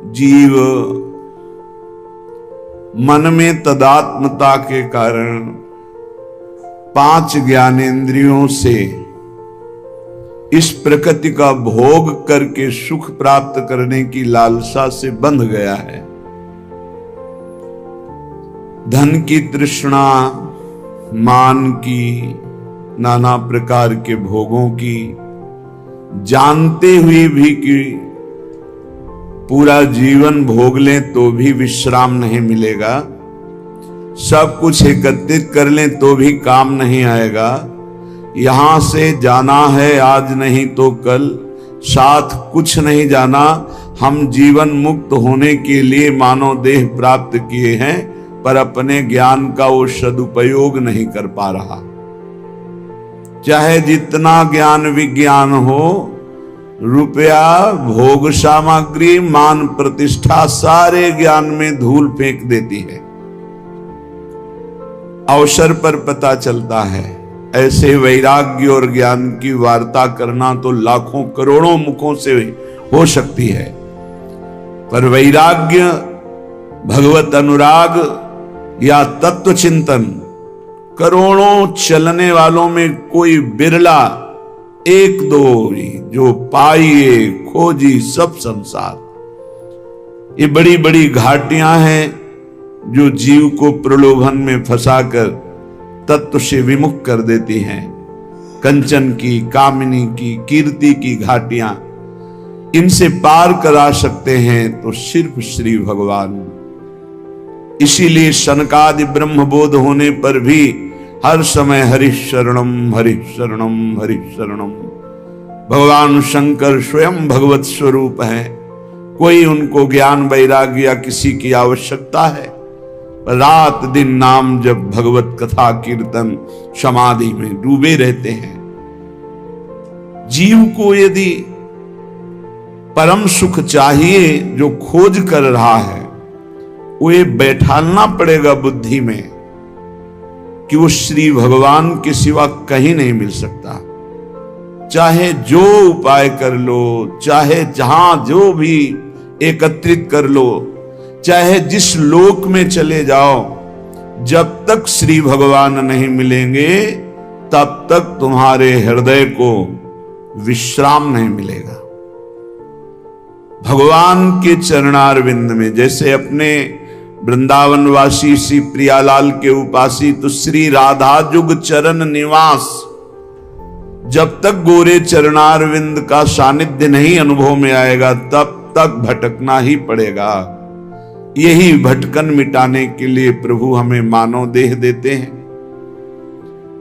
जीव मन में तदात्मता के कारण 5 ज्ञानेंद्रियों से इस प्रकृति का भोग करके सुख प्राप्त करने की लालसा से बंध गया है। धन की तृष्णा, मान की, नाना प्रकार के भोगों की, जानते हुए भी कि पूरा जीवन भोग लें तो भी विश्राम नहीं मिलेगा, सब कुछ एकत्रित कर लें तो भी काम नहीं आएगा, यहां से जाना है आज नहीं तो कल, साथ कुछ नहीं जाना, हम जीवन मुक्त होने के लिए मानव देह प्राप्त किए हैं पर अपने ज्ञान का वो सदुपयोग नहीं कर पा रहा। चाहे जितना ज्ञान विज्ञान हो, रुपया, भोग सामग्री, मान प्रतिष्ठा सारे ज्ञान में धूल फेंक देती है। अवसर पर पता चलता है। ऐसे वैराग्य और ज्ञान की वार्ता करना तो लाखों करोड़ों मुखों से हो सकती है, पर वैराग्य, भगवत अनुराग या तत्व चिंतन करोड़ों चलने वालों में कोई बिरला, 1-2 जो पाइए खोजी सब संसार। ये बड़ी बड़ी घाटियां हैं जो जीव को प्रलोभन में फंसाकर तत्व से विमुख कर देती हैं। कंचन की, कामिनी की, कीर्ति की घाटियां, इनसे पार करा सकते हैं तो सिर्फ श्री भगवान। इसीलिए सनकादि ब्रह्मबोध होने पर भी हर समय हरि शरणम हरि शरणम हरि शरणम। भगवान शंकर स्वयं भगवत स्वरूप है, कोई उनको ज्ञान वैराग्य या किसी की आवश्यकता है? रात दिन नाम जब भगवत कथा कीर्तन समाधि में डूबे रहते हैं। जीव को यदि परम सुख चाहिए जो खोज कर रहा है, वो ये बैठालना पड़ेगा बुद्धि में कि वो श्री भगवान के सिवा कहीं नहीं मिल सकता। चाहे जो उपाय कर लो, चाहे जहां जो भी एकत्रित कर लो, चाहे जिस लोक में चले जाओ, जब तक श्री भगवान नहीं मिलेंगे तब तक तुम्हारे हृदय को विश्राम नहीं मिलेगा। भगवान के चरणारविंद में, जैसे अपने वृंदावनवासी श्री प्रियालाल के उपासी तो श्री राधा जुग चरण निवास, जब तक गोरे चरणारविंद का सानिध्य नहीं अनुभव में आएगा तब तक भटकना ही पड़ेगा। यही भटकन मिटाने के लिए प्रभु हमें मानव देह देते हैं,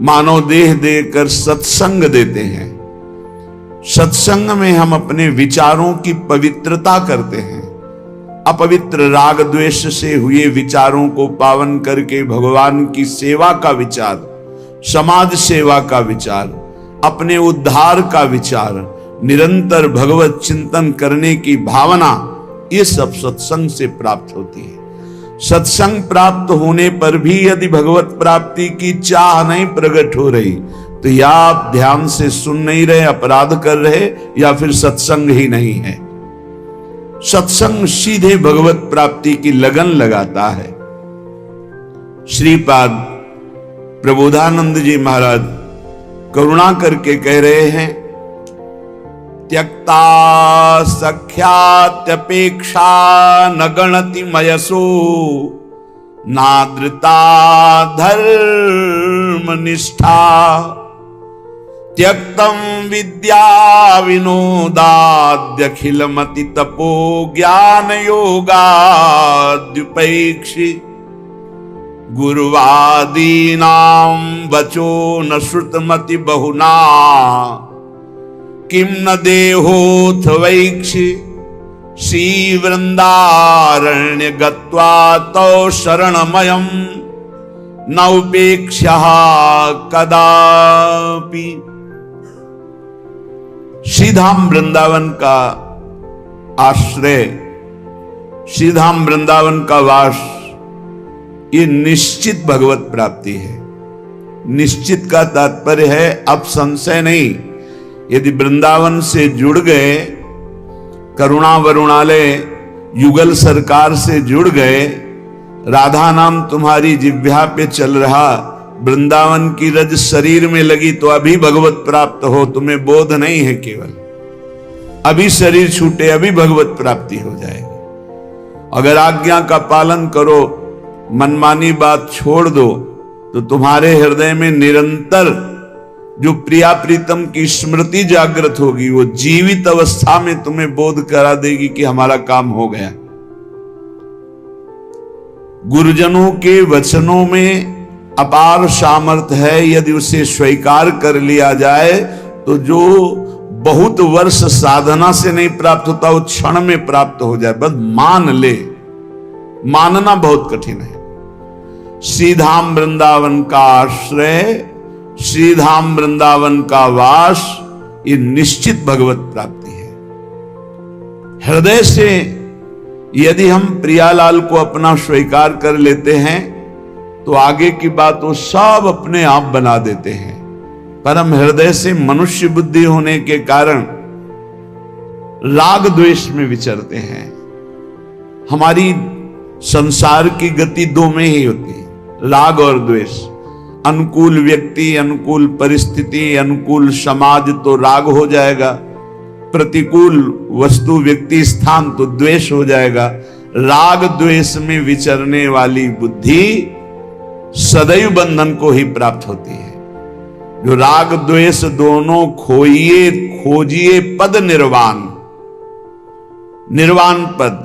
मानव देह देकर सत्संग देते हैं। सत्संग में हम अपने विचारों की पवित्रता करते हैं। अपवित्र राग द्वेष से हुए विचारों को पावन करके भगवान की सेवा का विचार, समाज सेवा का विचार, अपने उद्धार का विचार, निरंतर भगवत चिंतन करने की भावना, ये सब सत्संग से प्राप्त होती है। सत्संग प्राप्त होने पर भी यदि भगवत प्राप्ति की चाह नहीं प्रकट हो रही तो या आप ध्यान से सुन नहीं रहे, अपराध कर रहे, या फिर सत्संग ही नहीं है। सत्संग सीधे भगवत प्राप्ति की लगन लगाता है। श्रीपाद प्रबोधानंद जी महाराज करुणा करके कह रहे हैं, त्यक्ता सख्यात्यपेक्षा न गणति मयसो नादृता धर्म निष्ठा त्यक्तम विद्या विनोदाद्यखिलमति तपो ज्ञान योगाद्युपैक्षि गुरुवादीनां वचो न श्रुतमति बहुना किम न देहोथ वैक्षि श्री वृंदारण्य गत्वा तौ शरणमयम् न उपेक्षा कदापि। श्रीधाम वृंदावन का आश्रय, श्रीधाम वृंदावन का वास, ये निश्चित भगवत प्राप्ति है। निश्चित का तात्पर्य है अब संशय नहीं। यदि वृंदावन से जुड़ गए, करुणा वरुणालय युगल सरकार से जुड़ गए, राधा नाम तुम्हारी जिह्वा पे चल रहा, वृंदावन की रज शरीर में लगी तो अभी भगवत प्राप्त हो, तुम्हें बोध नहीं है केवल, अभी शरीर छूटे अभी भगवत प्राप्ति हो जाएगी। अगर आज्ञा का पालन करो, मनमानी बात छोड़ दो, तो तुम्हारे हृदय में निरंतर जो प्रिया प्रीतम की स्मृति जागृत होगी, वो जीवित अवस्था में तुम्हें बोध करा देगी कि हमारा काम हो गया। गुरुजनों के वचनों में अपार सामर्थ्य है, यदि उसे स्वीकार कर लिया जाए तो जो बहुत वर्ष साधना से नहीं प्राप्त होता वो क्षण में प्राप्त हो जाए, बस मान ले। मानना बहुत कठिन है। श्रीधाम वृंदावन का आश्रय, श्रीधाम वृंदावन का वास, ये निश्चित भगवत प्राप्ति है। हृदय से यदि हम प्रियालाल को अपना स्वीकार कर लेते हैं तो आगे की बात वो सब अपने आप बना देते हैं। पर हम हृदय से मनुष्य बुद्धि होने के कारण राग द्वेष में विचरते हैं। हमारी संसार की गति दो में ही होती है, राग और द्वेष। अनुकूल व्यक्ति, अनुकूल परिस्थिति, अनुकूल समाज तो राग हो जाएगा, प्रतिकूल वस्तु व्यक्ति स्थान तो द्वेष हो जाएगा। राग द्वेष में विचरने वाली बुद्धि सदैव बंधन को ही प्राप्त होती है। जो राग द्वेष दोनों खोइए खोजिए पद निर्वाण, निर्वाण पद,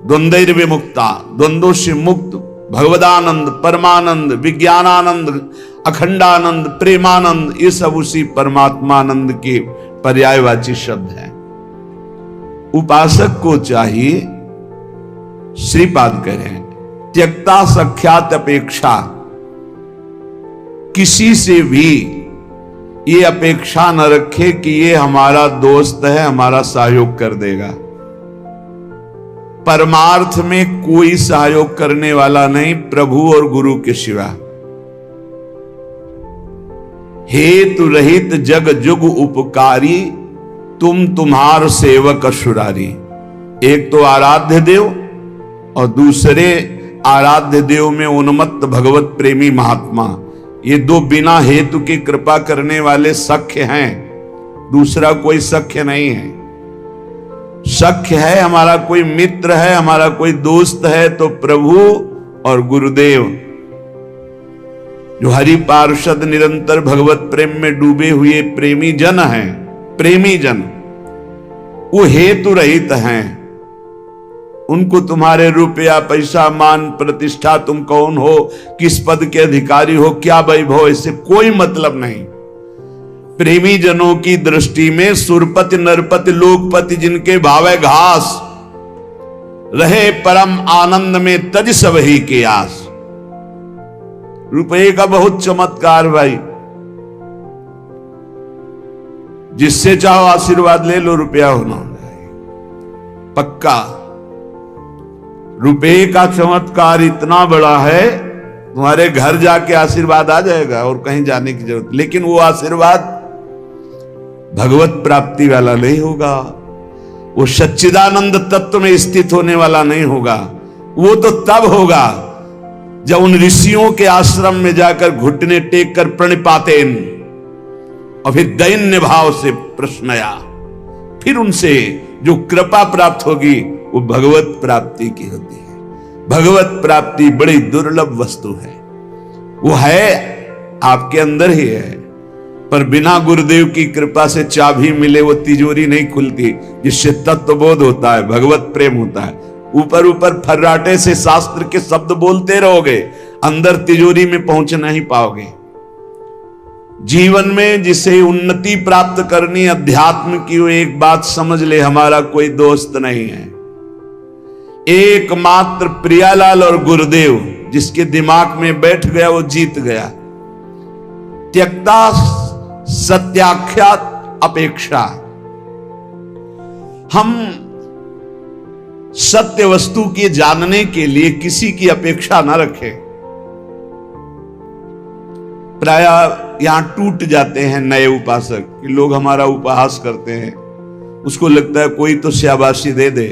द्वंद्वैर विमुक्ता, द्वंद्वों से मुक्त, भगवदानंद, परमानंद, विज्ञानानंद, अखंडानंद, प्रेमानंद, ये सब उसी परमात्मानंद के पर्यायवाची शब्द हैं। उपासक को चाहिए, श्रीपाद कह रहे हैं, त्यक्ता सख्यात अपेक्षा, किसी से भी ये अपेक्षा न रखे कि ये हमारा दोस्त है, हमारा सहयोग कर देगा। परमार्थ में कोई सहयोग करने वाला नहीं प्रभु और गुरु के सिवा। हेतु रहित जग जुग उपकारी, तुम तुम्हार सेवक असुरारी। एक तो आराध्य देव और दूसरे आराध्य देव में उन्मत्त भगवत प्रेमी महात्मा, ये दो बिना हेतु की कृपा करने वाले सख्य हैं, दूसरा कोई सख्य नहीं है। सख्य है हमारा कोई मित्र है, हमारा कोई दोस्त है तो प्रभु और गुरुदेव। जो हरि पार्षद निरंतर भगवत प्रेम में डूबे हुए प्रेमी जन हैं, प्रेमी जन, वो हेतु रहित हैं। उनको तुम्हारे रुपया पैसा मान प्रतिष्ठा, तुम कौन हो, किस पद के अधिकारी हो, क्या वैभव, इससे कोई मतलब नहीं। प्रेमी जनों की दृष्टि में सुरपति नरपति लोकपति जिनके भावे घास, रहे परम आनंद में तज सब ही के आस। रुपये का बहुत चमत्कार भाई, जिससे चाहो आशीर्वाद ले लो, रुपया होना पक्का। रुपये का चमत्कार इतना बड़ा है, तुम्हारे घर जाके आशीर्वाद आ जाएगा और कहीं जाने की जरूरत, लेकिन वो आशीर्वाद भगवत प्राप्ति वाला नहीं होगा, वो सच्चिदानंद तत्व में स्थित होने वाला नहीं होगा। वो तो तब होगा जब उन ऋषियों के आश्रम में जाकर घुटने टेक कर प्रणिपातेन और फिर दैन्य भाव से प्रश्नया, फिर उनसे जो कृपा प्राप्त होगी वो भगवत प्राप्ति की होती है। भगवत प्राप्ति बड़ी दुर्लभ वस्तु है, वो है आपके अंदर ही है, पर बिना गुरुदेव की कृपा से चाबी मिले वो तिजोरी नहीं खुलती, जिससे तत्वबोध होता है, भगवत प्रेम होता है। ऊपर ऊपर फर्राटे से शास्त्र के शब्द बोलते रहोगे, अंदर तिजोरी में पहुंच नहीं पाओगे। जीवन में जिसे उन्नति प्राप्त करनी अध्यात्म की, वो एक बात समझ ले, हमारा कोई दोस्त नहीं है, एकमात्र प्रियालाल और गुरुदेव। जिसके दिमाग में बैठ गया वो जीत गया। त्यक्ता सत्याख्यात अपेक्षा, हम सत्य वस्तु के जानने के लिए किसी की अपेक्षा न रखें। प्राय यहां टूट जाते हैं नए उपासक कि लोग हमारा उपहास करते हैं, उसको लगता है कोई तो शाबाशी दे दे,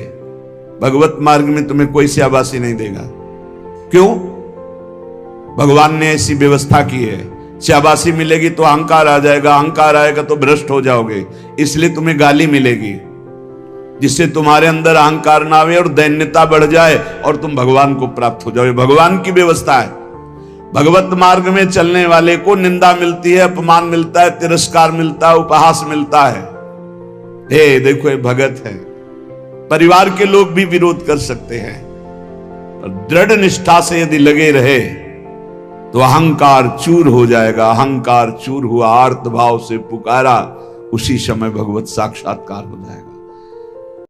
भगवत मार्ग में तुम्हें कोई शाबाशी नहीं देगा। क्यों? भगवान ने ऐसी व्यवस्था की है। शाबाशी मिलेगी तो अहंकार आ जाएगा, अहंकार आएगा तो भ्रष्ट हो जाओगे, इसलिए तुम्हें गाली मिलेगी, जिससे तुम्हारे अंदर अहंकार ना आवे और दैन्यता बढ़ जाए और तुम भगवान को प्राप्त हो जाओ। भगवान की व्यवस्था है। भगवत मार्ग में चलने वाले को निंदा मिलती है, अपमान मिलता है, तिरस्कार मिलता है, उपहास मिलता है। हे देखो, ये भगत है। परिवार के लोग भी विरोध कर सकते हैं, पर दृढ़ निष्ठा से यदि लगे रहे तो अहंकार चूर हो जाएगा। अहंकार चूर हुआ, आर्त भाव से पुकारा, उसी समय भगवत साक्षात्कार हो जाएगा।